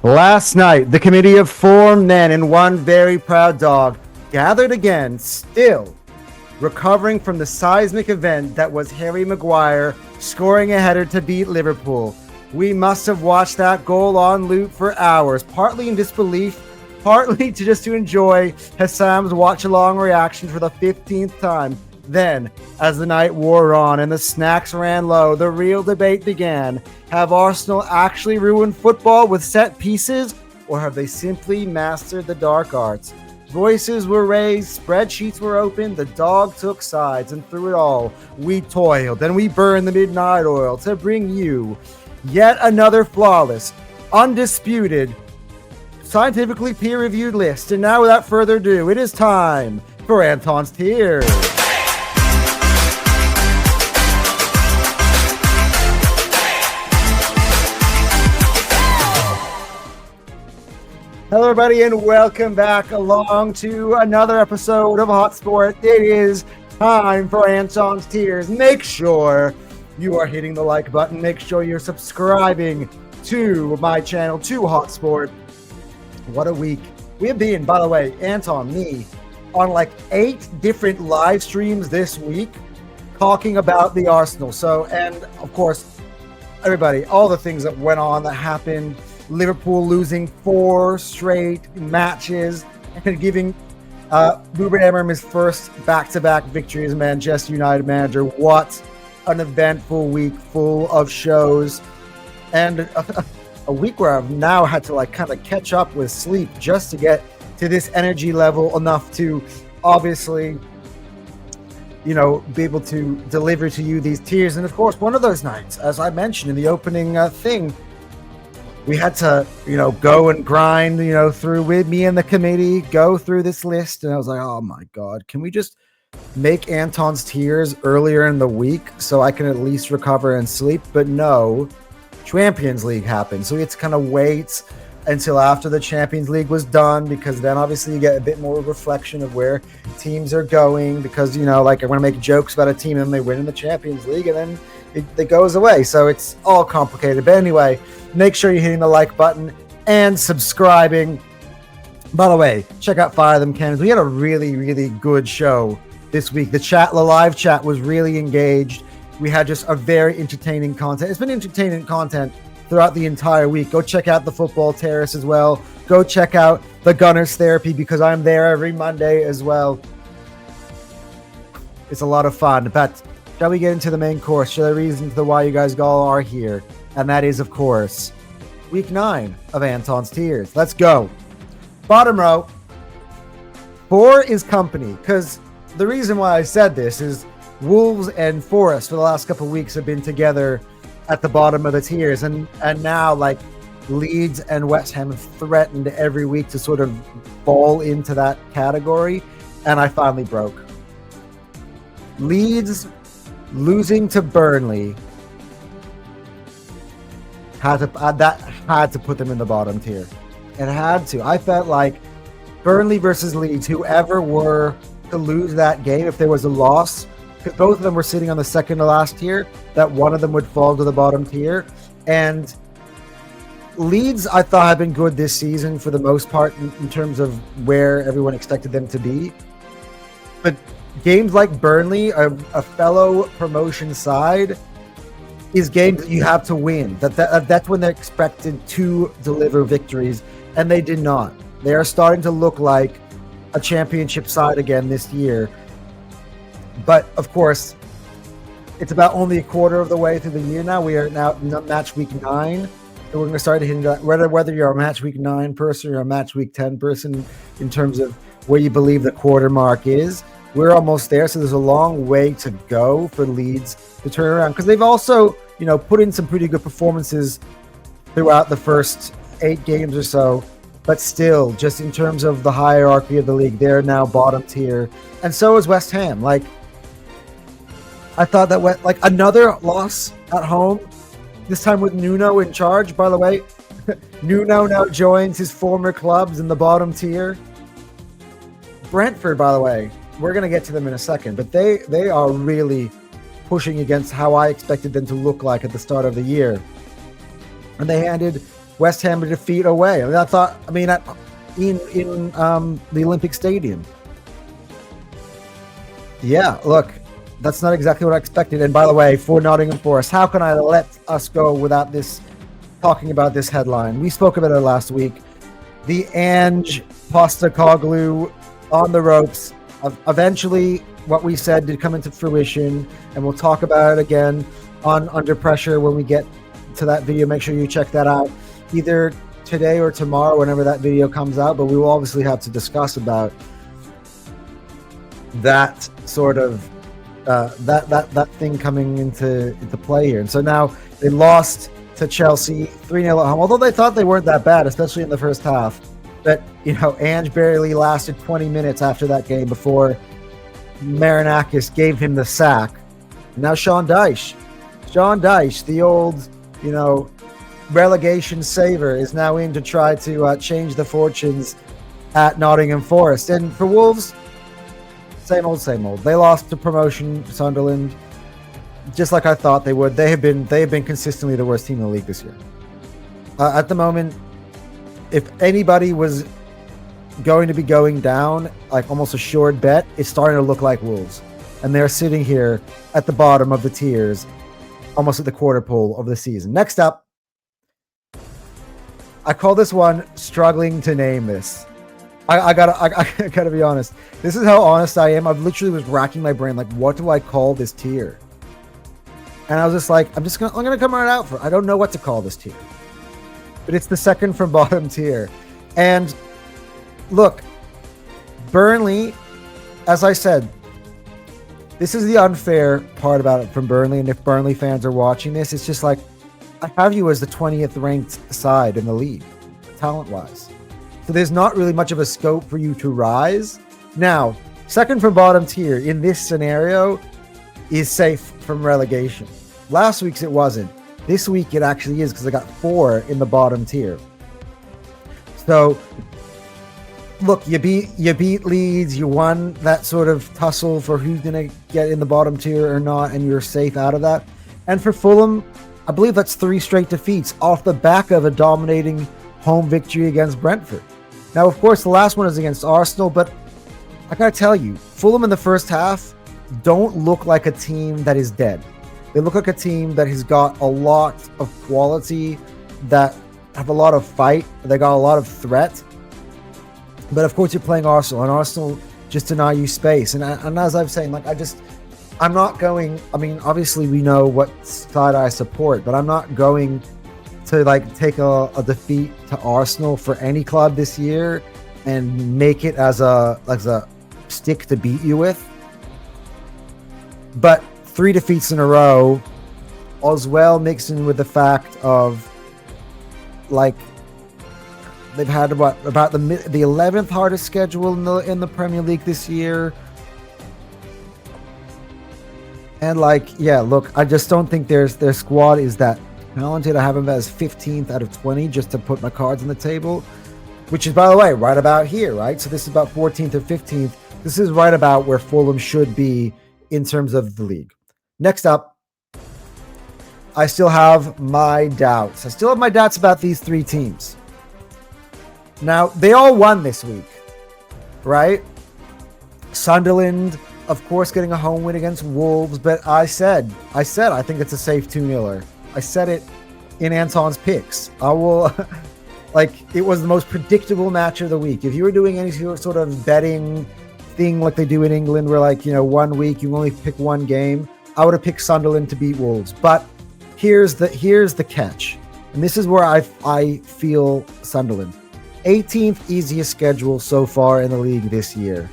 Last night, the committee of 4 men and one very proud dog gathered again, still recovering from the seismic event that was Harry Maguire scoring a header to beat Liverpool. We must have watched that goal on loop for hours, partly in disbelief, partly to enjoy Hassam's watch-along reaction for the 15th time. Then, as the night wore on and the snacks ran low, the real debate began. Have Arsenal actually ruined football with set pieces, or have they simply mastered the dark arts? Voices were raised, spreadsheets were opened, the dog took sides, and through it all, we toiled and we burned the midnight oil to bring you yet another flawless, undisputed, scientifically peer-reviewed list. And now, without further ado, it is time for Anton's Tears. Hello, everybody, and welcome back along to another episode of Hotsport. It is time for Anton's Tears. Make sure you are hitting the like button. Make sure you're subscribing to my channel, to Hotsport. What a week. We have been, by the way, Anton, me, on like 8 different live streams this week talking about the Arsenal. So, and of course, everybody, all the things that went on, that happened. Liverpool losing 4 straight matches and giving Ruben Amorim his first back-to-back victory as Manchester United manager. What an eventful week, full of shows, and a week where I've now had to kind of catch up with sleep just to get to this energy level enough to obviously, be able to deliver to you these tears. And of course, one of those nights, as I mentioned in the opening thing, we had to, go and grind, through with me and the committee, go through this list. And I was like, oh my God, can we just make Anton's Tears earlier in the week so I can at least recover and sleep? But no, Champions League happened. So we had to kind of wait until after the Champions League was done, because then obviously you get a bit more reflection of where teams are going, because, I want to make jokes about a team and they win in the Champions League and then it goes away. So it's all complicated. But anyway, make sure you're hitting the like button and subscribing. By the way, check out Fire Them Cannons. We had a really, really good show this week. The live chat was really engaged. We had just a very entertaining content. It's been entertaining content throughout the entire week. Go check out the Football Terrace as well. Go check out the Gunners Therapy, because I'm there every Monday as well. It's a lot of fun. But shall we get into the main course? Shall I reason to why you guys all are here? And that is, of course, week 9 of Anton's Tears. Let's go. Bottom row. 4 is company, because the reason why I said this is Wolves and Forest for the last couple of weeks have been together at the bottom of the tiers, and now Leeds and West Ham have threatened every week to sort of fall into that category, and I finally broke. Leeds losing to Burnley had to put them in the bottom tier. It had to. I felt like Burnley versus Leeds, whoever were to lose that game, if there was a loss, because both of them were sitting on the second to last tier, that one of them would fall to the bottom tier. And Leeds, I thought, had been good this season for the most part in terms of where everyone expected them to be. But games like Burnley, a fellow promotion side, is games that you have to win. That's when they're expected to deliver victories, and they did not. They are starting to look like a championship side again this year. But of course, it's about only a quarter of the way through the year now. We are now match week 9. So we're going to start hitting that, whether you're a match week 9 person or a match week 10 person in terms of where you believe the quarter mark is. We're almost there, so there's a long way to go for Leeds to turn around, because they've also, put in some pretty good performances throughout the first 8 games or so. But still, just in terms of the hierarchy of the league, they're now bottom tier, and so is West Ham. I thought that another loss at home, this time with Nuno in charge. By the way, Nuno now joins his former clubs in the bottom tier. Brentford, by the way, we're going to get to them in a second, but they are really pushing against how I expected them to look like at the start of the year. And they handed West Ham a defeat away. I thought, in the Olympic Stadium. Yeah, look, that's not exactly what I expected. And by the way, for Nottingham Forest, how can I let us go without talking about this headline? We spoke about it last week. The Ange Postecoglou on the ropes. Eventually, what we said did come into fruition, and we'll talk about it again on Under Pressure when we get to that video. Make sure you check that out either today or tomorrow, whenever that video comes out. But we will obviously have to discuss about that sort of that thing coming into play here. And so now they lost to Chelsea 3-0 at home, although they thought they weren't that bad, especially in the first half. But, Ange barely lasted 20 minutes after that game before Marinakis gave him the sack. Now Sean Dyche, the old, relegation saver, is now in to try to change the fortunes at Nottingham Forest. And for Wolves, same old. They lost to promotion Sunderland, just like I thought they would. They have been consistently the worst team in the league this year. At the moment, if anybody was going to be going down, like almost assured bet, it's starting to look like Wolves. And they're sitting here at the bottom of the tiers, almost at the quarter pole of the season. Next up, I call this one struggling to name this. I gotta be honest. This is how honest I am. I literally was racking my brain, like, what do I call this tier? And I was just like, I'm gonna come right out for it. I don't know what to call this tier. But it's the second from bottom tier. And look, Burnley, as I said, this is the unfair part about it from Burnley. And if Burnley fans are watching this, it's just like, I have you as the 20th ranked side in the league, talent-wise. So there's not really much of a scope for you to rise. Now, second from bottom tier in this scenario is safe from relegation. Last week's it wasn't. This week it actually is, because I got 4 in the bottom tier. So, look, you beat Leeds. You won that sort of tussle for who's going to get in the bottom tier or not, and you're safe out of that. And for Fulham, I believe that's 3 straight defeats off the back of a dominating home victory against Brentford. Now, of course, the last one is against Arsenal, but I gotta tell you, Fulham in the first half don't look like a team that is dead. They look like a team that has got a lot of quality, that have a lot of fight. They got a lot of threat. But of course, you're playing Arsenal, and Arsenal just deny you space. And as I'm saying, like, I'm not going. I mean, obviously, we know what side I support, but I'm not going to like take a defeat to Arsenal for any club this year and make it as a stick to beat you with. But 3 defeats in a row, as well, mixed in with the fact of, like, they've had about the 11th hardest schedule in the Premier League this year. And look, I just don't think their squad is that talented. I have them as 15th out of 20, just to put my cards on the table, which is, by the way, right about here, right? So this is about 14th or 15th. This is right about where Fulham should be in terms of the league. Next up, I still have my doubts. I still have my doubts about these 3 teams. Now, they all won this week, right? Sunderland, of course, getting a home win against Wolves, but I said I think it's a safe 2-0. I said it in Anton'S picks. I will, it was the most predictable match of the week. If you were doing any sort of betting thing like they do in England, where 1 week you only pick 1 game, I would have picked Sunderland to beat Wolves. But here's the catch, and this is where I feel Sunderland. 18th easiest schedule so far in the league this year,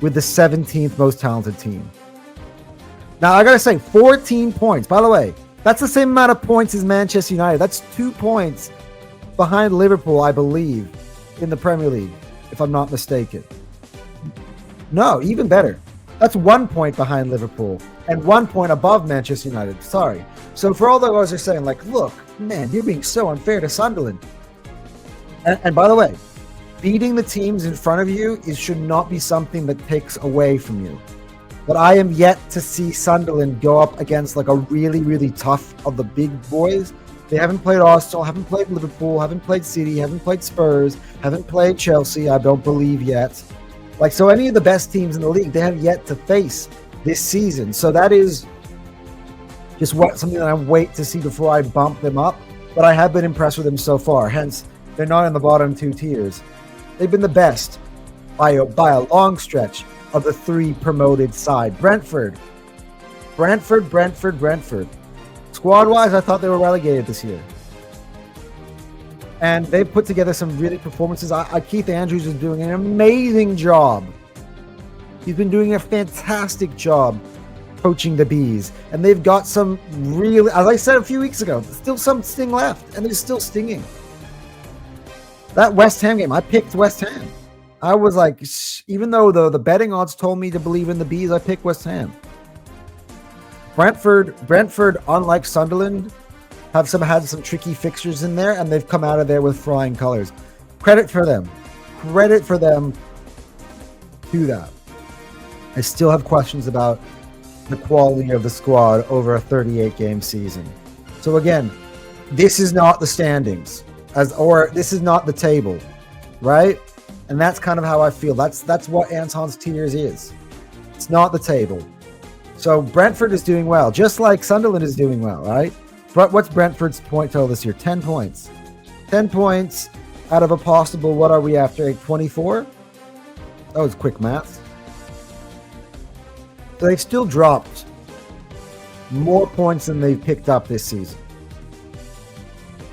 with the 17th most talented team. Now, I gotta say, 14 points. By the way, that's the same amount of points as Manchester United. That's 2 points behind Liverpool, I believe, in the Premier League, if I'm not mistaken. No, even better. That's 1 point behind Liverpool and 1 point above Manchester United. Sorry. So for all the guys are saying, look, man, you're being so unfair to Sunderland. And by the way, beating the teams in front of you should not be something that takes away from you. But I am yet to see Sunderland go up against a really, really tough of the big boys They haven't played Arsenal, haven't played Liverpool, haven't played City, haven't played Spurs, haven't played Chelsea, I don't believe yet. Like, so any of the best teams in the league, they have yet to face this season. So that is just something that I wait to see before I bump them up. But I have been impressed with them so far. Hence, they're not in the bottom 2 tiers. They've been the best by a long stretch of the 3 promoted side. Brentford. Squad-wise, I thought they were relegated this year. And they've put together some really performances. Keith Andrews is doing an amazing job. He's been doing a fantastic job coaching the Bees. And they've got some really, as I said a few weeks ago, still some sting left. And they're still stinging. That West Ham game, I picked West Ham. I was like, even though the betting odds told me to believe in the Bees, I picked West Ham. Brentford, unlike Sunderland, had some tricky fixtures in there, and they've come out of there with flying colors. Credit for them to that. I still have questions about the quality of the squad over a 38-game season. So again, this is not the standings, this is not the table, right? And that's kind of how I feel. That's what Anton's tiers is. It's not the table. So Brentford is doing well, just like Sunderland is doing well, right? But what's Brentford's point total this year? 10 points. 10 points out of a possible, what are we after, 24? That was quick math. So they've still dropped more points than they've picked up this season.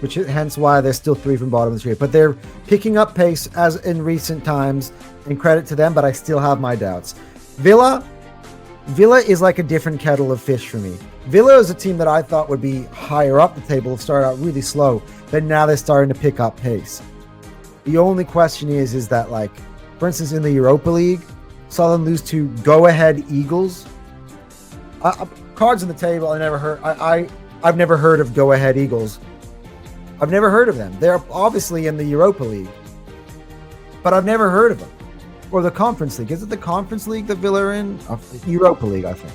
Which is hence why they're still 3 from bottom of the tree. But they're picking up pace as in recent times, and credit to them, but I still have my doubts. Villa is like a different kettle of fish for me. Villa is a team that I thought would be higher up the table, started out really slow, but now they're starting to pick up pace. The only question is that, like, for instance, in the Europa League, saw them lose to Go-Ahead Eagles. Cards on the table, I've never heard of Go-Ahead Eagles. I've never heard of them. They're obviously in the Europa League, but I've never heard of them. Or the Conference League. Is it the Conference League that Villa are in? Europa League, I think.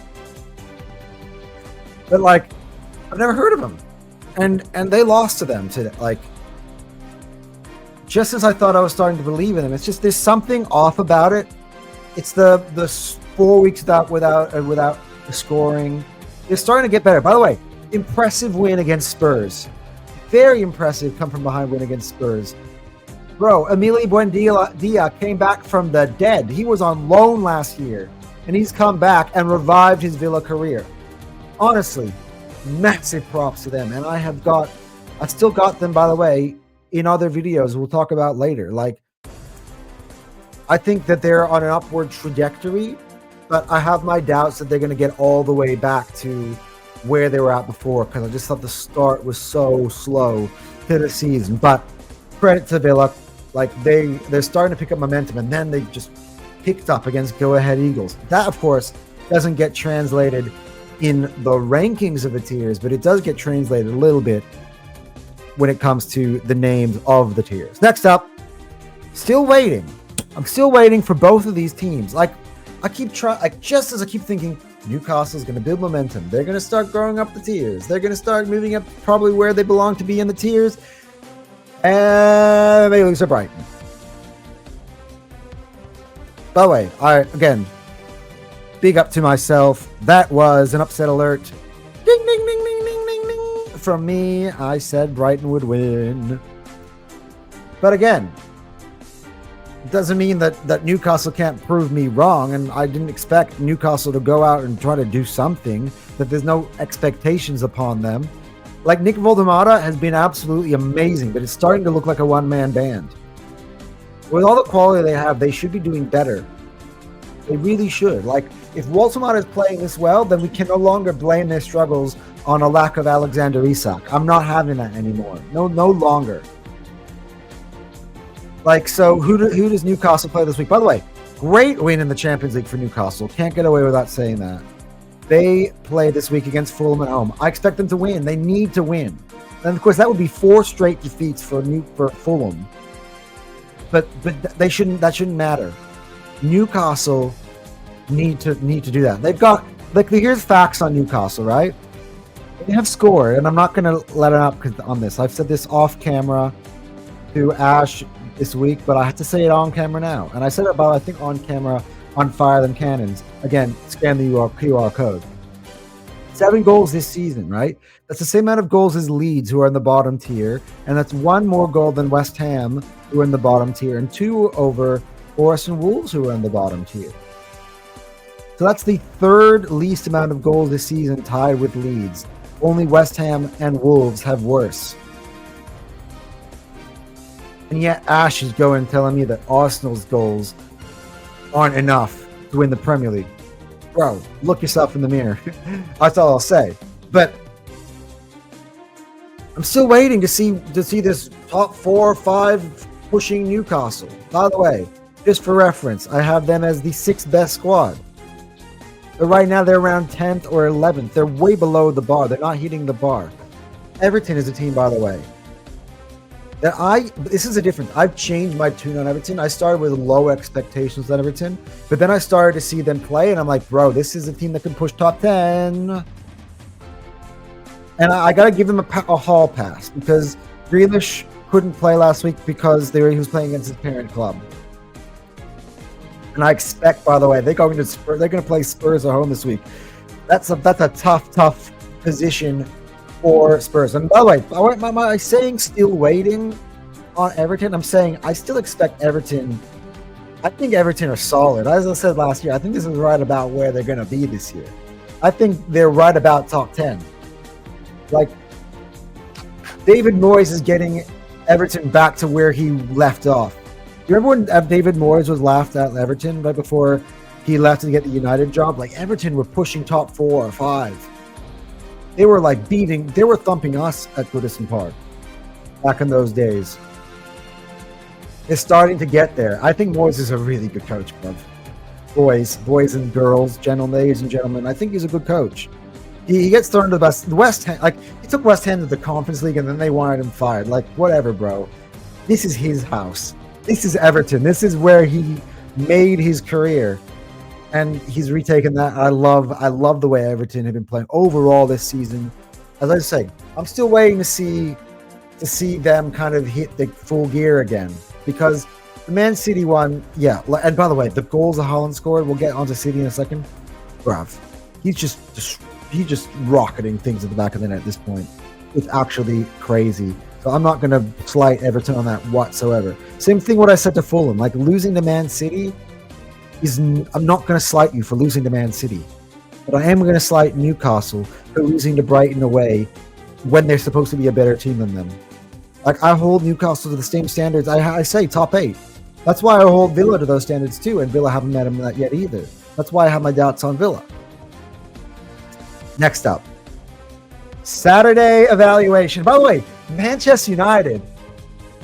But, like, I've never heard of them. And they lost to them today. Like, just as I thought I was starting to believe in them. It's just there's something off about it. It's the 4 weeks without the scoring. They're starting to get better. By the way, impressive win against Spurs. Very impressive come from behind win against Spurs. Bro, Emili Buendia came back from the dead. He was on loan last year, and he's come back and revived his Villa career. Honestly, massive props to them. And I still got them, by the way, in other videos we'll talk about later. Like, I think that they're on an upward trajectory, but I have my doubts that they're going to get all the way back to where they were at before, because I just thought the start was so slow to the season. But credit to Villa. Like, they're starting to pick up momentum, and then they just picked up against Go-Ahead Eagles. That, of course, doesn't get translated in the rankings of the tiers, but it does get translated a little bit when it comes to the names of the tiers. Next up, still waiting. I'm still waiting for both of these teams. Like, I keep trying, like, just as I keep thinking, Newcastle's going to build momentum. They're going to start growing up the tiers. They're going to start moving up probably where they belong to be in the tiers. And they lose to Brighton. By the way, again, big up to myself. That was an upset alert. Ding, ding, ding, ding, ding, ding, ding. From me, I said Brighton would win. But again, it doesn't mean that Newcastle can't prove me wrong, and I didn't expect Newcastle to go out and try to do something, that there's no expectations upon them. Like, Nick Voldemada has been absolutely amazing, but it's starting to look like a one-man band. With all the quality they have, they should be doing better. They really should. Like, if Voldemada is playing this well, then we can no longer blame their struggles on a lack of Alexander Isak. I'm not having that anymore. No longer. Like, so who does Newcastle play this week? By the way, great win in the Champions League for Newcastle. Can't get away without saying that. They play this week against Fulham at home. I expect them to win. They need to win. And of course, that would be 4 straight defeats for Fulham. But that shouldn't matter. Newcastle need to do that. They've got, like, here's facts on Newcastle, right? They have scored, and I'm not going to let it up on this. I've said this off camera to Ash this week, but I have to say it on camera now. And I said it about, I think, on camera on Fire Them Cannons. Again, scan the QR code. 7 goals this season, right? That's the same amount of goals as Leeds, who are in the bottom tier, and that's 1 more goal than West Ham, who are in the bottom tier, and 2 over Forest and Wolves, who are in the bottom tier. So that's the 3rd least amount of goals this season, tied with Leeds. Only West Ham and Wolves have worse. And yet Ash is going telling me that Arsenal's goals aren't enough to win the Premier League. Bro, look yourself in the mirror. That's all I'll say. But I'm still waiting to see this top 4 or 5 pushing Newcastle. By the way, just for reference, I have them as the 6th best squad. But right now they're around 10th or 11th. They're way below the bar. They're not hitting the bar. Everton is a team, by the way, that this is a difference. I've changed my tune on Everton. I started with low expectations on Everton, but then I started to see them play, and I'm like, bro, this is a team that can push top 10. And I got to give them a hall pass, because Grealish couldn't play last week because he was playing against his parent club. And I expect, by the way, they're going to play Spurs at home this week. That's a tough position for Spurs. And by the way, am I saying still waiting on Everton? I'm saying I still expect Everton. I think Everton are solid. As I said last year, I think this is right about where they're going to be this year. I think they're right about top 10. Like, David Moyes is getting Everton back to where he left off. You remember when David Moyes was laughed at Everton right before he left to get the United job? Like, Everton were pushing top 4 or 5. They were like they were thumping us at Goodison Park back in those days. It's starting to get there. I think Moyes is a really good coach, bro. Boys and girls, ladies and gentlemen. I think he's a good coach. He gets thrown to the West Ham. Like, he took West Ham to the Conference League, and then they wanted him fired. Like, whatever, bro. This is his house. This is Everton. This is where he made his career, and he's retaken that. I love the way Everton have been playing overall this season. As I say, I'm still waiting to see them kind of hit the full gear again, because the Man City one, yeah. And by the way, the goals that Haaland scored, we'll get onto City in a second. Bruv, he's just rocketing things at the back of the net at this point. It's actually crazy. So I'm not going to slight Everton on that whatsoever. Same thing what I said to Fulham. Like, losing to Man City I'm not going to slight you for losing to Man City. But I am going to slight Newcastle for losing to Brighton away when they're supposed to be a better team than them. Like, I hold Newcastle to the same standards. I say top 8. That's why I hold Villa to those standards too, and Villa haven't met them yet either. That's why I have my doubts on Villa. Next up, Saturday evaluation. By the way, Manchester United,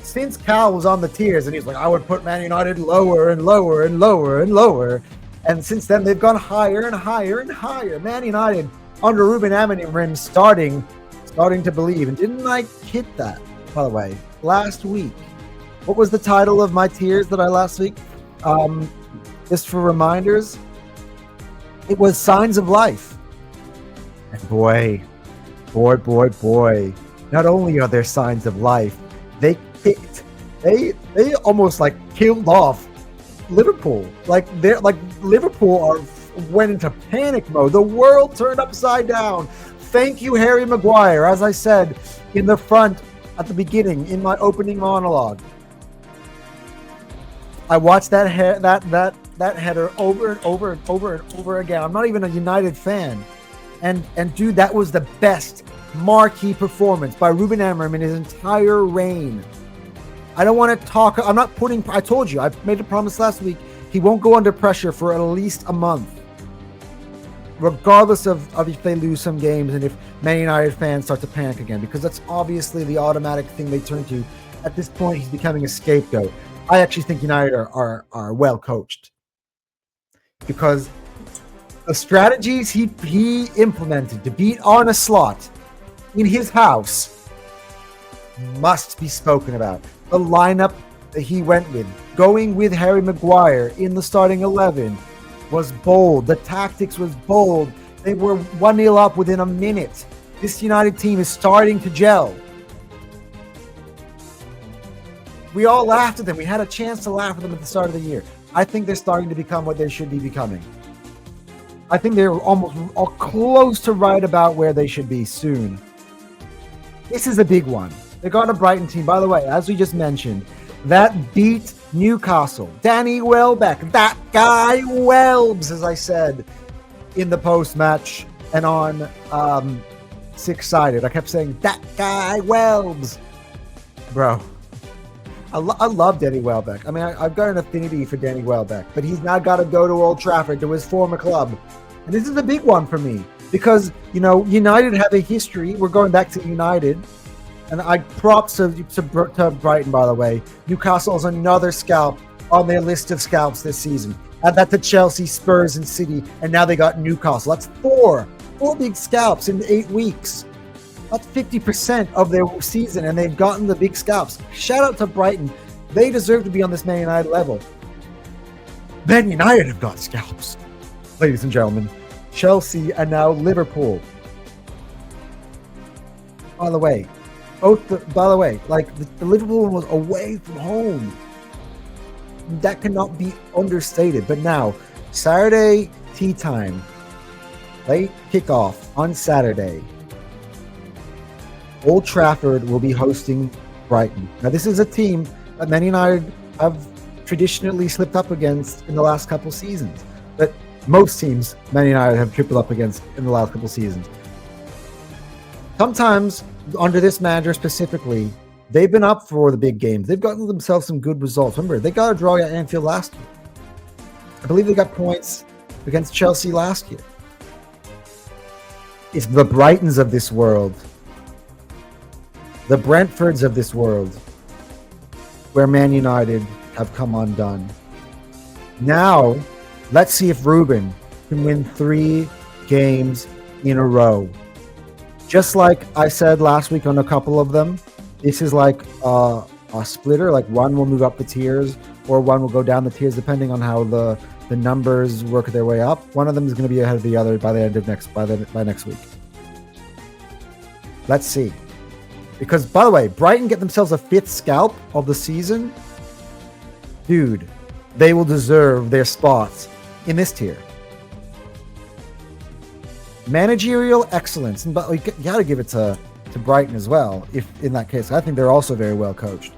since Cal was on the tiers and he's like, I would put Man United lower and lower and lower and lower. And since then, they've gone higher and higher and higher. Man United, under Ruben Amorim, starting to believe. And didn't I hit that, by the way, last week? What was the title of my tiers that I last week? Just for reminders, it was Signs of Life. And boy, not only are there signs of life, they almost like killed off Liverpool. Like Liverpool went into panic mode. The world turned upside down. Thank you, Harry Maguire. As I said in the front at the beginning in my opening monologue, I watched that header over and over and over and over again. I'm not even a United fan, and dude, that was the best marquee performance by Ruben Amorim in his entire reign. I don't want to talk. I told you, I made a promise last week. He won't go under pressure for at least a month, regardless of if they lose some games and if Man United fans start to panic again, because that's obviously the automatic thing they turn to. At this point, he's becoming a scapegoat. I actually think United are well coached, because the strategies he implemented to beat Arne Slot in his house must be spoken about. The lineup that he went with, going with Harry Maguire in the starting 11, was bold. The tactics was bold. They were 1-0 up within a minute. This United team is starting to gel. We all laughed at them. We had a chance to laugh at them at the start of the year. I think they're starting to become what they should be becoming. I think they're almost close to right about where they should be soon. This is a big one. They got a Brighton team, by the way, as we just mentioned, that beat Newcastle. Danny Welbeck, that guy Welbs, as I said in the post-match and on Six-Sided. I kept saying, that guy Welbs. Bro. I love Danny Welbeck. I mean, I've got an affinity for Danny Welbeck, but he's now got to go to Old Trafford, to his former club. And this is a big one for me because, you know, United have a history. We're going back to United. And I props to Brighton, by the way. Newcastle is another scalp on their list of scalps this season. Add that to Chelsea, Spurs, and City. And now they got Newcastle. That's four big scalps in 8 weeks. That's 50% of their season, and they've gotten the big scalps. Shout out to Brighton. They deserve to be on this Man United level. Man United have got scalps, ladies and gentlemen. Chelsea and now Liverpool. By the way, the Liverpool was away from home. That cannot be understated. But now, Saturday tea time, late kickoff on Saturday. Old Trafford will be hosting Brighton. Now, this is a team that Man United have traditionally slipped up against in the last couple seasons. But most teams Man United have tripped up against in the last couple seasons. Sometimes, under this manager specifically, they've been up for the big games. They've gotten themselves some good results. Remember, they got a draw at Anfield last year. I believe they got points against Chelsea last year. It's the Brightons of this world, the Brentfords of this world, where Man United have come undone. Now, let's see if Ruben can win 3 games in a row. Just like I said last week on a couple of them, this is like a splitter. Like one will move up the tiers, or one will go down the tiers, depending on how the numbers work their way up. One of them is going to be ahead of the other by the end of by next week. Let's see. Because, by the way, Brighton get themselves a 5th scalp of the season. Dude, they will deserve their spots in this tier. Managerial excellence, but you got to give it to Brighton as well. If in that case, I think they're also very well coached.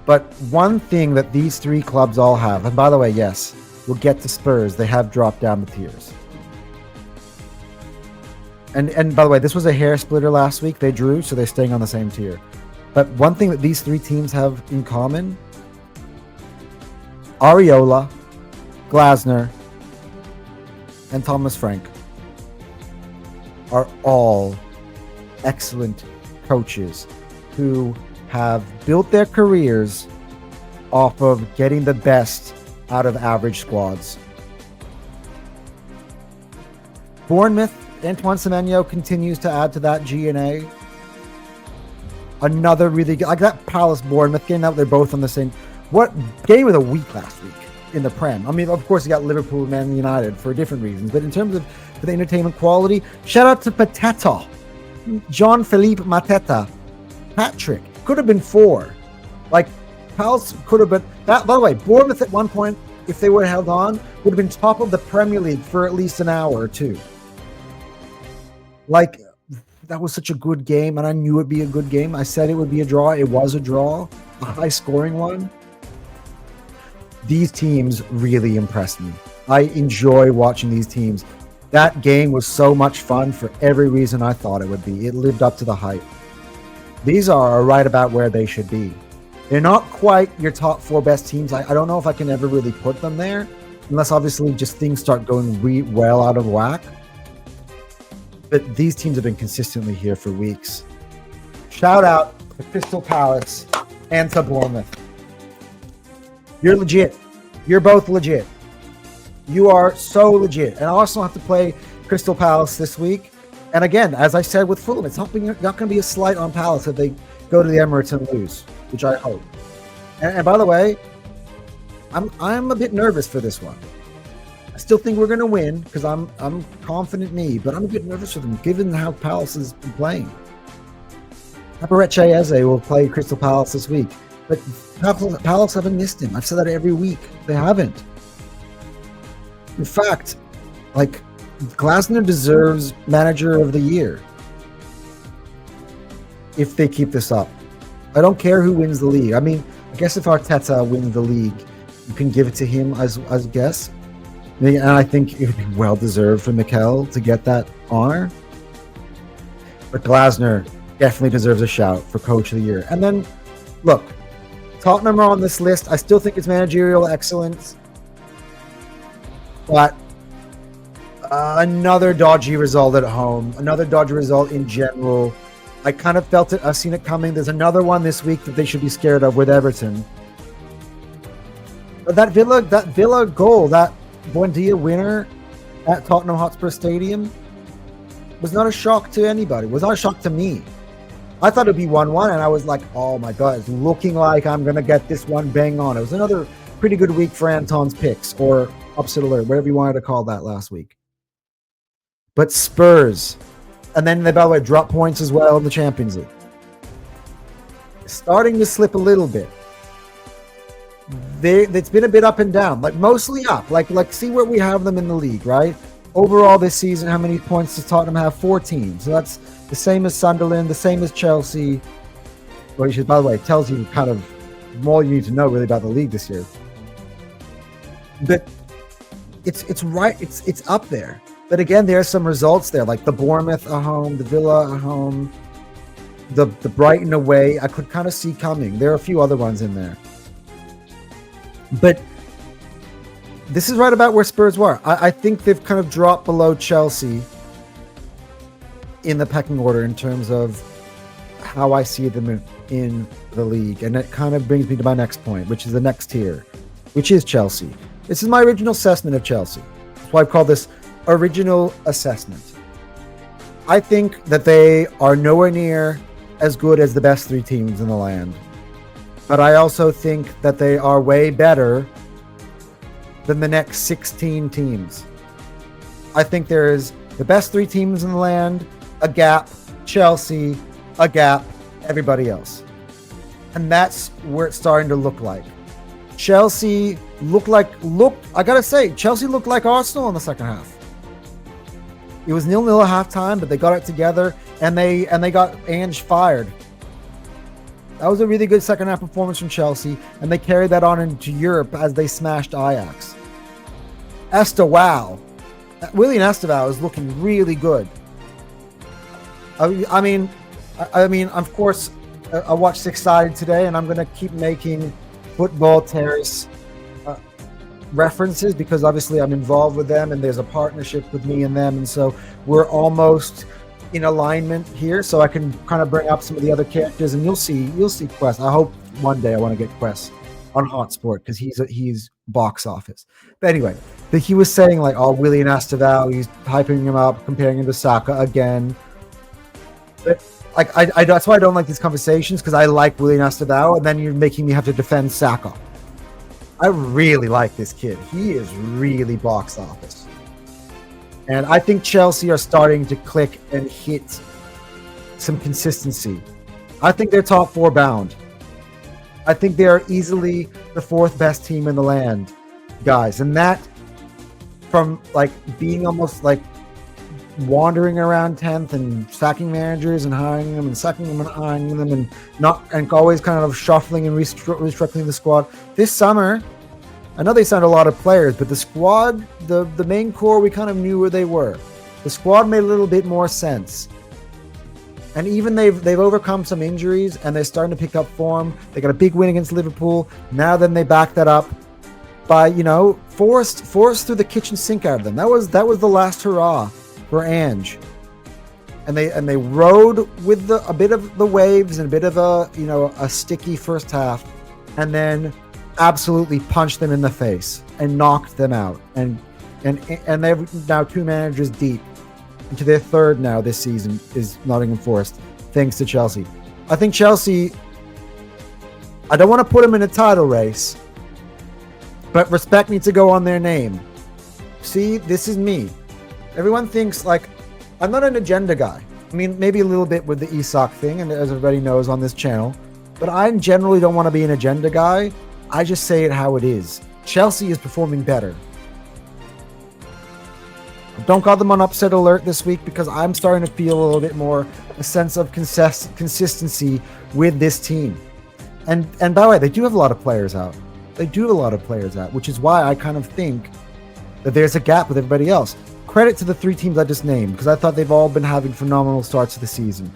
But one thing that these 3 clubs all have, and by the way, yes, we'll get to Spurs. They have dropped down the tiers. And by the way, this was a hair splitter last week. They drew, so they're staying on the same tier. But one thing that these 3 teams have in common: Areola, Glasner, and Thomas Frank are all excellent coaches who have built their careers off of getting the best out of average squads. Bournemouth, Antoine Semenyo continues to add to that G&A. Another really good, like that Palace Bournemouth game. Now they're both on the same. What game of the week last week in the Prem? I mean, of course, you got Liverpool and Man United for different reasons, but in terms of the entertainment quality, shout out to Pateta, Jean-Philippe Mateta, hat-trick. Could have been 4. Like, Palace could have been that. By the way, Bournemouth at one point, if they were held on, would have been top of the Premier League for at least an hour or 2. Like, that was such a good game, and I knew it'd be a good game. I said it would be a draw. It was a draw, a high-scoring one. These teams really impressed me. I enjoy watching these teams. That game was so much fun for every reason I thought it would be. It lived up to the hype. These are right about where they should be. They're not quite your top 4 best teams. I don't know if I can ever really put them there, unless obviously just things start going well out of whack. But these teams have been consistently here for weeks. Shout out to Crystal Palace and to Bournemouth. You're legit. You're both legit. You are so legit. And I also have to play Crystal Palace this week. And again, as I said with Fulham, it's not going to be a slight on Palace if they go to the Emirates and lose, which I hope. And by the way, I'm a bit nervous for this one. I still think we're going to win because I'm confident in me, but I'm a bit nervous for them given how Palace has been playing. Apareche Eze will play Crystal Palace this week, but Palace haven't missed him. I've said that every week. They haven't. In fact, like, Glasner deserves Manager of the Year if they keep this up. I don't care who wins the league. I mean, I guess if Arteta wins the league, you can give it to him as guess. And I think it would be well deserved for Mikel to get that honor. But Glasner definitely deserves a shout for Coach of the Year. And then, look, Tottenham are on this list. I still think it's managerial excellence. But another dodgy result at home. Another dodgy result in general. I kind of felt it. I've seen it coming. There's another one this week that they should be scared of with Everton. But that Villa goal, that Buendia winner at Tottenham Hotspur Stadium, was not a shock to anybody. Was not a shock to me. I thought it'd be 1-1, and I was like, oh my God, it's looking like I'm going to get this one bang on. It was another pretty good week for Anton'S picks, or upset alert, whatever you wanted to call that last week. But Spurs, and then they, by the way, drop points as well in the Champions League. Starting to slip a little bit. It's been a bit up and down, like mostly up. Like see where we have them in the league, right? Overall this season, how many points does Tottenham have? 14. So that's the same as Sunderland, the same as Chelsea. Which, by the way, tells you kind of more you need to know really about the league this year. But it's right. It's up there. But again, there are some results there, like the Bournemouth at home, the Villa at home, the Brighton away. I could kind of see coming. There are a few other ones in there. But this is right about where Spurs were. I think they've kind of dropped below Chelsea in the pecking order in terms of how I see them in the league. And it kind of brings me to my next point, which is the next tier, which is Chelsea. This is my original assessment of Chelsea. That's why I've called this original assessment. I think that they are nowhere near as good as the best three teams in the land. But I also think that they are way better than the next 16 teams. I think there is the best three teams in the land, a gap, Chelsea, a gap, everybody else. And that's where it's starting to look like. Chelsea I gotta say, Chelsea looked like Arsenal in the second half. It was 0-0 at halftime, but they got it together and they got Ange fired. That was a really good second half performance from Chelsea, and they carried that on into Europe as they smashed Ajax. Willian Esteval is looking really good. I mean, of course, I watched Six Sided today, and I'm going to keep making football terrace references because obviously I'm involved with them, and there's a partnership with me and them, and so we're almost in alignment here, so I can kind of bring up some of the other characters, and you'll see Quest. I hope one day I want to get Quest on Hotsport because he's box office. But anyway, he was saying like, oh, Willian Esteval, he's hyping him up, comparing him to Saka again. But like, I that's why I don't like these conversations, because I like Willian Esteval, and then you're making me have to defend Saka. I really like this kid. He is really box office. And I think Chelsea are starting to click and hit some consistency. I think they're top four bound. I think they are easily the fourth best team in the land, guys. And that, from like being almost like wandering around 10th and sacking managers and hiring them and sucking them and hiring them and always kind of shuffling and restructuring the squad. This summer, I know they signed a lot of players, but the squad, the main core, we kind of knew where they were. The squad made a little bit more sense. And even they've overcome some injuries, and they're starting to pick up form. They got a big win against Liverpool. Now then they back that up by, forced through the kitchen sink out of them. That was the last hurrah for Ange. And they rode with a bit of the waves and a bit of a sticky first half, and then absolutely punched them in the face and knocked them out. And they're now two managers deep into their third now this season is Nottingham Forest, thanks to Chelsea. I think Chelsea, I don't want to put them in a title race, but respect needs to go on their name. See, this is me. Everyone thinks like I'm not an agenda guy. I mean, maybe a little bit with the Isak thing, and as everybody knows on this channel, but I generally don't want to be an agenda guy. I just say it how it is. Chelsea is performing better. Don't call them on upset alert this week because I'm starting to feel a little bit more a sense of consistency with this team. And by the way, they do have a lot of players out. They do have a lot of players out, which is why I kind of think that there's a gap with everybody else. Credit to the 3 teams I just named because I thought they've all been having phenomenal starts to the season.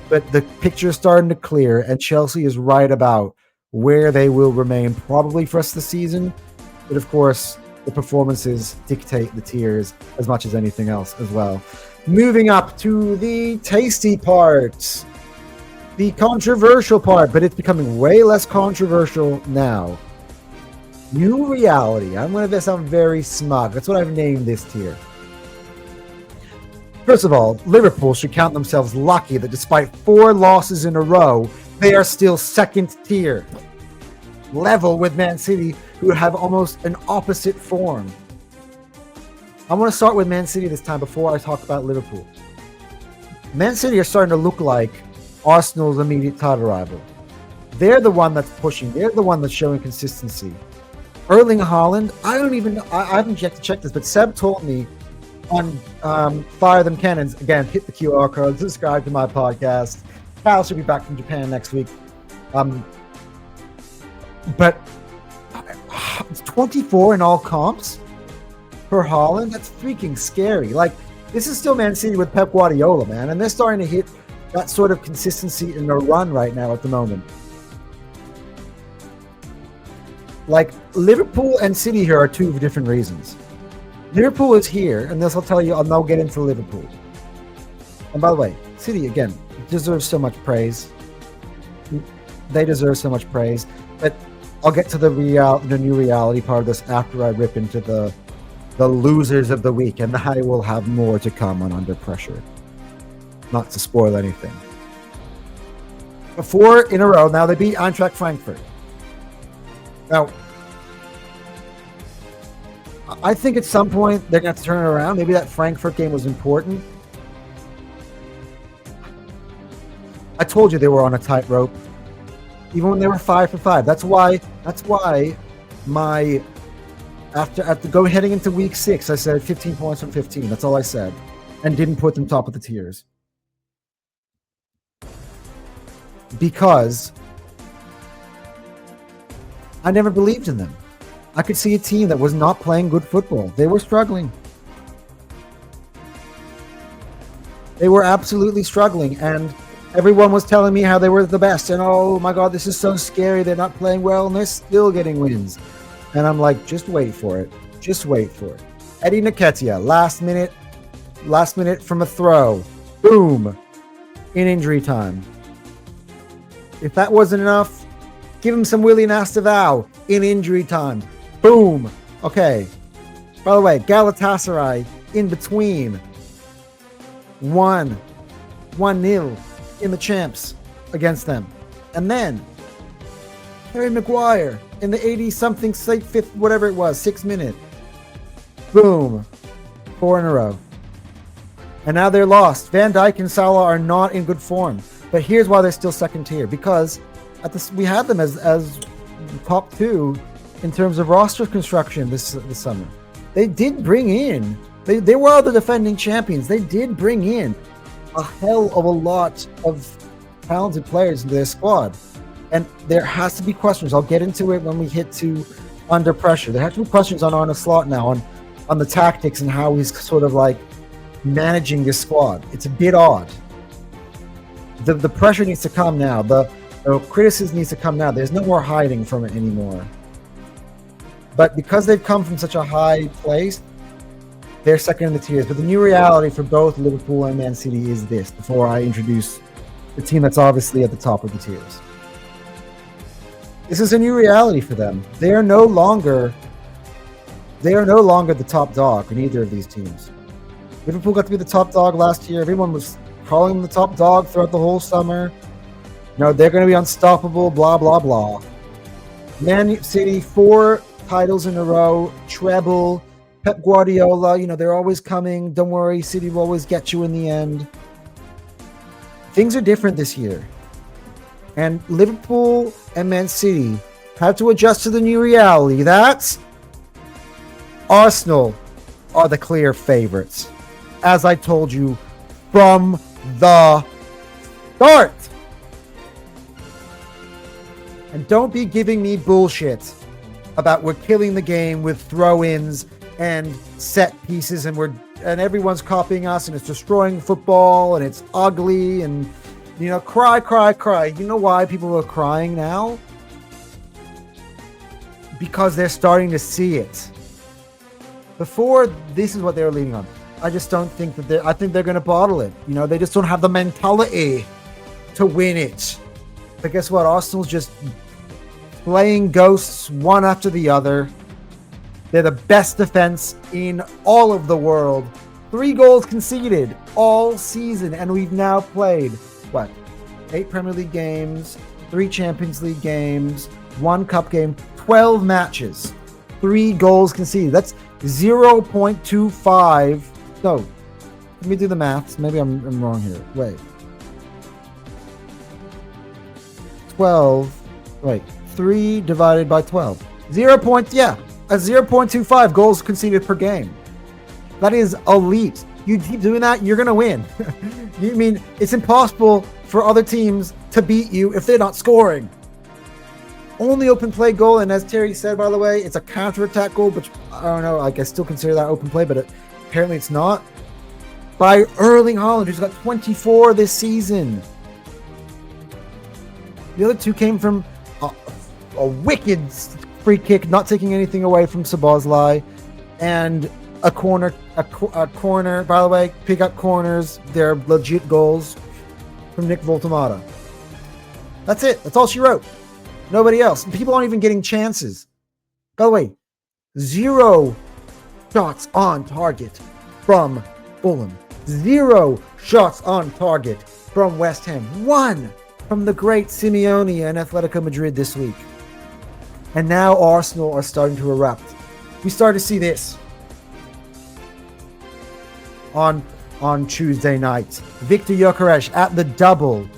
But the picture is starting to clear, and Chelsea is right about where they will remain probably for us this season. But of course, the performances dictate the tiers as much as anything else as well. Moving up to the tasty part, the controversial part, but it's becoming way less controversial now. New reality. I'm going to sound very smug. That's what I've named this tier. First of all, Liverpool should count themselves lucky that despite 4 losses in a row, they are still second tier. Level with Man City, who have almost an opposite form. I want to start with Man City this time before I talk about Liverpool. Man City are starting to look like Arsenal's immediate title rival. They're the one that's pushing. They're the one that's showing consistency. Erling Haaland, I haven't yet to check this, but Seb told me on Fire Them Cannons, again, hit the QR code, subscribe to my podcast. Kyle should be back from Japan next week. But 24 in all comps for Haaland, that's freaking scary. Like, this is still Man City with Pep Guardiola, man, and they're starting to hit that sort of consistency in their run right now at the moment. Like, Liverpool and City here are 2 different reasons. Liverpool is here, and this will tell you, I'll now get into Liverpool. And by the way, City, again, deserves so much praise. They deserve so much praise. But I'll get to the new reality part of this after I rip into the losers of the week, and I will have more to come on Under Pressure. Not to spoil anything. 4 in a row, now they beat Eintracht Frankfurt. Now, I think at some point they're going to have to turn it around. Maybe that Frankfurt game was important. I told you they were on a tightrope, even when they were 5 for 5. That's why my heading into week 6, I said 15 points from 15. That's all I said, and didn't put them top of the tiers because I never believed in them. I could see a team that was not playing good football. They were struggling. They were absolutely struggling, and everyone was telling me how they were the best, and oh my God, this is so scary. They're not playing well, and they're still getting wins. And I'm like, just wait for it. Just wait for it. Eddie Nketiah, last minute from a throw. Boom. In injury time. If that wasn't enough, give him some Willian Astevao in injury time. Boom. Okay. By the way, Galatasaray in between. 1-0 in the champs against them. And then Harry Maguire in the 80-something, 5th, whatever it was, 6 minute. Boom. 4 in a row. And now they're lost. Van Dijk and Salah are not in good form. But here's why they're still second tier. Because we had them as top 2 in terms of roster construction this summer. They did bring in, they were the defending champions. They did bring in a hell of a lot of talented players into their squad. And there has to be questions. I'll get into it when we hit to Under Pressure. There have to be questions on Arne Slot now on the tactics and how he's sort of like managing this squad. It's a bit odd. The pressure needs to come now. The criticism needs to come now. There's no more hiding from it anymore. But because they've come from such a high place, they're second in the tiers. But the new reality for both Liverpool and Man City is this, before I introduce the team that's obviously at the top of the tiers. This is a new reality for them. They are no longer the top dog in either of these teams. Liverpool got to be the top dog last year. Everyone was calling them the top dog throughout the whole summer. No, they're going to be unstoppable, blah, blah, blah. Man City, 4 titles in a row, treble, Pep Guardiola, they're always coming. Don't worry, City will always get you in the end. Things are different this year. And Liverpool and Man City have to adjust to the new reality. That's Arsenal are the clear favorites. As I told you from the start. And don't be giving me bullshit about we're killing the game with throw-ins and set pieces and everyone's copying us and it's destroying football and it's ugly and cry. You know why people are crying now? Because they're starting to see it. Before, this is what they were leaning on. I just don't think I think they're going to bottle it. They just don't have the mentality to win it. But guess what? Arsenal's just playing ghosts one after the other. They're the best defense in all of the world. 3 goals conceded all season, and we've now played, 8 Premier League games, 3 Champions League games, 1 Cup game, 12 matches, 3 goals conceded. That's 0.25. No, let me do the maths. Maybe I'm wrong here. Wait. 3 divided by 12. 0.25 goals conceded per game. That is elite. You keep doing that, you're going to win. You mean it's impossible for other teams to beat you if they're not scoring. Only open play goal, and as Terry said, by the way, it's a counter-attack goal, which I don't know, I still consider that open play, but apparently it's not. By Erling Haaland, who's got 24 this season. The other 2 came from a wicked free kick, not taking anything away from Szoboszlai, and a corner. By the way, pick up corners. They're legit goals from Nick Voltemata. That's it. That's all she wrote. Nobody else. People aren't even getting chances. By the way, 0 shots on target from Fulham. 0 shots on target from West Ham. 1 from the great Simeone and Atletico Madrid this week. And now Arsenal are starting to erupt. We start to see this on Tuesday night. Victor Gyökeres at the double.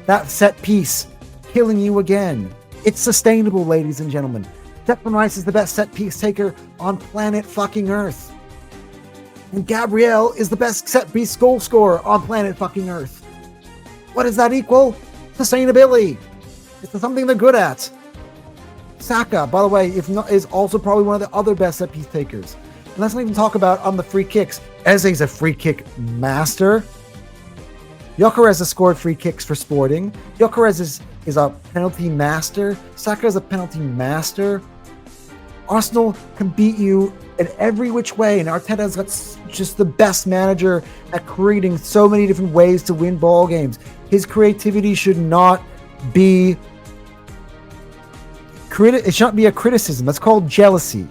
That set piece killing you again. It's sustainable, ladies and gentlemen. Declan Rice is the best set piece taker on planet fucking Earth. And Gabriel is the best set piece goal scorer on planet fucking Earth. What does that equal? Sustainability. It's something they're good at. Saka, by the way, is also probably one of the other best set piece takers. And let's not even talk about on the free kicks. Eze's a free kick master. Gyökeres has scored free kicks for Sporting. Gyökeres is a penalty master. Saka is a penalty master. Arsenal can beat you in every which way, and Arteta's got just the best manager at creating so many different ways to win ball games. His creativity should not be it should not be a criticism. That's called jealousy.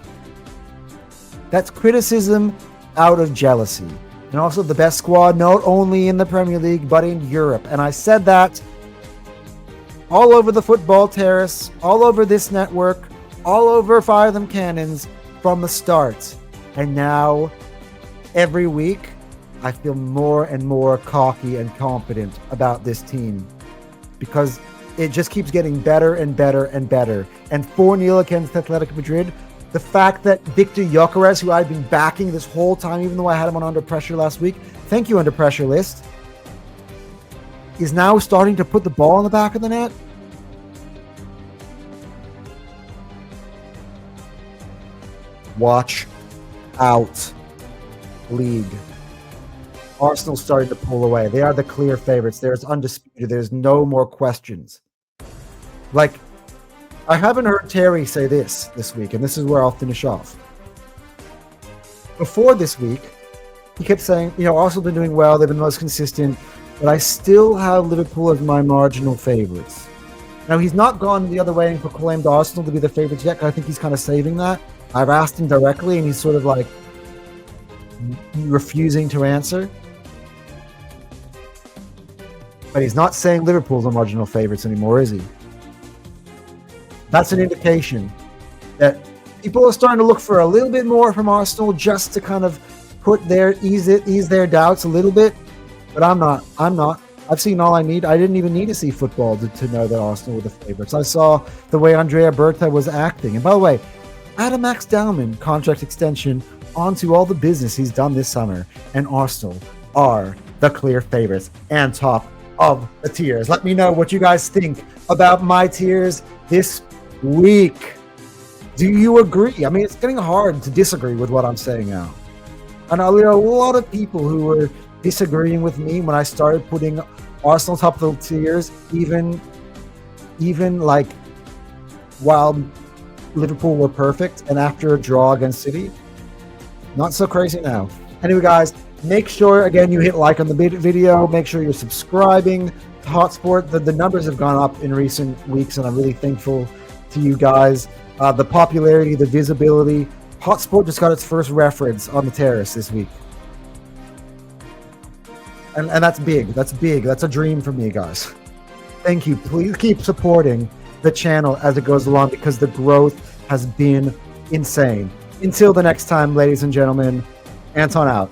That's criticism out of jealousy. And also the best squad, not only in the Premier League, but in Europe. And I said that all over the football terrace, all over this network, all over Fire Them Cannons from the start. And now, every week, I feel more and more cocky and confident about this team. Because it just keeps getting better and better and better. And 4-0 against Atletico Madrid, the fact that Victor Gyökeres, who I've been backing this whole time, even though I had him on Under Pressure last week, thank you, Under Pressure list, is now starting to put the ball in the back of the net. Watch out, league. Arsenal's starting to pull away. They are the clear favorites. There's undisputed. There's no more questions. Like, I haven't heard Terry say this week, and this is where I'll finish off. Before this week, he kept saying, Arsenal have been doing well. They've been the most consistent, but I still have Liverpool as my marginal favorites. Now, he's not gone the other way and proclaimed Arsenal to be the favorites yet, because I think he's kind of saving that. I've asked him directly, and he's sort of like refusing to answer. But he's not saying Liverpool's the marginal favorites anymore, is he? That's an indication that people are starting to look for a little bit more from Arsenal just to kind of ease their doubts a little bit. But I'm not. I've seen all I need. I didn't even need to see football to know that Arsenal were the favorites. I saw the way Andrea Berta was acting. And by the way, Adam Max Dowman contract extension onto all the business he's done this summer, and Arsenal are the clear favorites and top of the tiers. Let me know what you guys think about my tiers this week. Do you agree? I mean, it's getting hard to disagree with what I'm saying now. I know there are a lot of people who were disagreeing with me when I started putting Arsenal top of the tiers, even like while Liverpool were perfect and after a draw against City. Not so crazy now. Anyway, guys, make sure, again, you hit like on the video. Make sure you're subscribing to Hotsport. The numbers have gone up in recent weeks, and I'm really thankful to you guys. The popularity, the visibility. Hotsport just got its first reference on the terrace this week. And that's big. That's big. That's a dream for me, guys. Thank you. Please keep supporting the channel as it goes along, because the growth has been insane. Until the next time, ladies and gentlemen, Anton out.